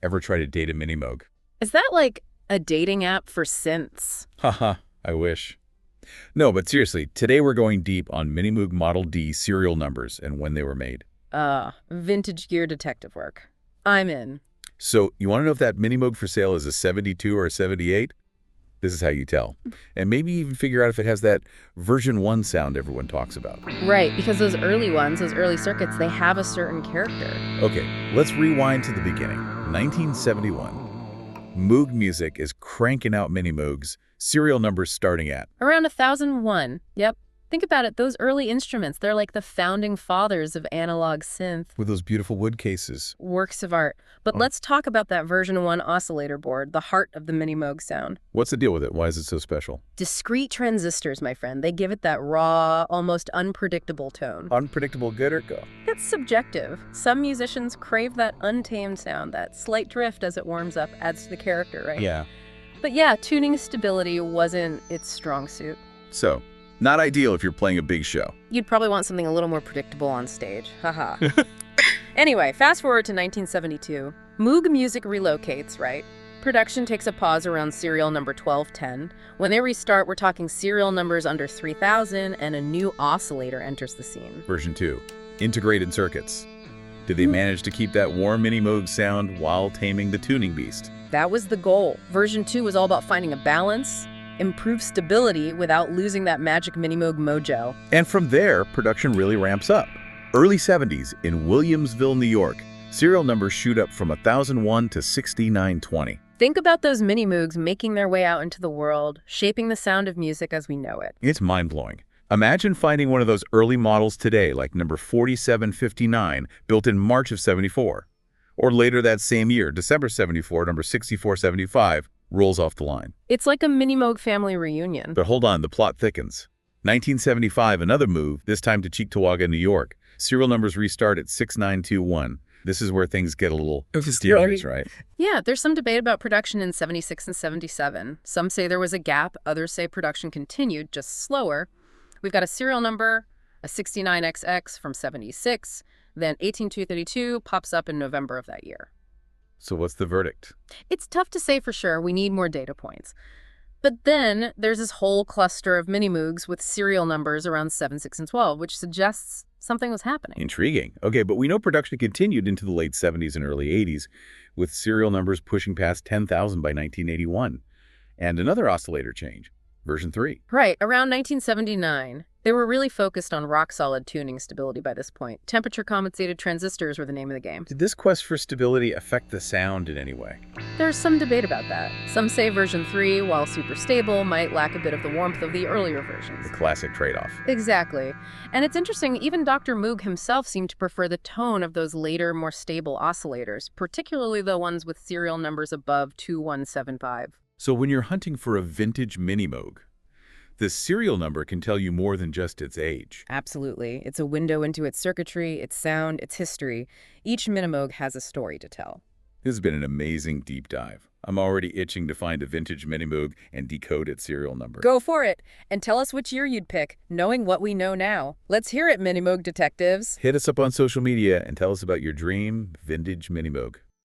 Ever try to date a Minimoog? Is that like a dating app for synths? Haha, I wish. No, but seriously, today we're going deep on Minimoog Model D serial numbers and when they were made. Vintage gear detective work. I'm in. So, you want to know if that Minimoog for sale is a 72 or a 78? This is how you tell. And maybe even figure out if it has that version 1 sound everyone talks about. Right, because those early ones, those early circuits, they have a certain character. Okay, let's rewind to the beginning. 1971. Moog Music is cranking out Minimoogs, serial numbers starting at. Around 1001. Yep. Think about it, those early instruments, they're like the founding fathers of analog synth. With those beautiful wood cases. Works of art. But let's talk about that version 1 oscillator board, the heart of the Minimoog sound. What's the deal with it? Why is it so special? Discrete transistors, my friend. They give it that raw, almost unpredictable tone. Unpredictable good or go? It's subjective. Some musicians crave that untamed sound, that slight drift as it warms up adds to the character, right? Yeah. But yeah, tuning stability wasn't its strong suit. So, not ideal if you're playing a big show. You'd probably want something a little more predictable on stage. Haha. Anyway, fast forward to 1972. Moog Music relocates, right? Production takes a pause around serial number 1210. When they restart, we're talking serial numbers under 3000, and a new oscillator enters the scene. Version 2. Integrated circuits. Did they manage to keep that warm Minimoog sound while taming the tuning beast? That was the goal. Version 2 was all about finding a balance, improve stability without losing that magic Minimoog mojo. And from there, production really ramps up. Early 70s in Williamsville, New York, serial numbers shoot up from 1001 to 6920. Think about those Minimoogs making their way out into the world, shaping the sound of music as we know it. It's mind-blowing. Imagine finding one of those early models today, like number 4759, built in March of 74. Or later that same year, December 74, number 6475, rolls off the line. It's like a Minimoog family reunion. But hold on, the plot thickens. 1975, another move, this time to Cheektowaga, New York. Serial numbers restart at 6921. This is where things get a little mysterious, right? Yeah, there's some debate about production in 76 and 77. Some say there was a gap, others say production continued, just slower. We've got a serial number, a 69XX from 76, then 18232 pops up in November of that year. So what's the verdict? It's tough to say for sure. We need more data points. But then there's this whole cluster of Minimoogs with serial numbers around 7, 6, and 12, which suggests something was happening. Intriguing. Okay, but we know production continued into the late 70s and early 80s, with serial numbers pushing past 10,000 by 1981. And another oscillator change, version 3. Right, around 1979. They were really focused on rock-solid tuning stability by this point. Temperature-compensated transistors were the name of the game. Did this quest for stability affect the sound in any way? There's some debate about that. Some say version 3, while super stable, might lack a bit of the warmth of the earlier versions. The classic trade-off. Exactly. And it's interesting, even Dr. Moog himself seemed to prefer the tone of those later, more stable oscillators, particularly the ones with serial numbers above 2175. So when you're hunting for a vintage Minimoog, the serial number can tell you more than just its age. Absolutely. It's a window into its circuitry, its sound, its history. Each Minimoog has a story to tell. This has been an amazing deep dive. I'm already itching to find a vintage Minimoog and decode its serial number. Go for it, and tell us which year you'd pick, knowing what we know now. Let's hear it, Minimoog detectives. Hit us up on social media and tell us about your dream vintage Minimoog.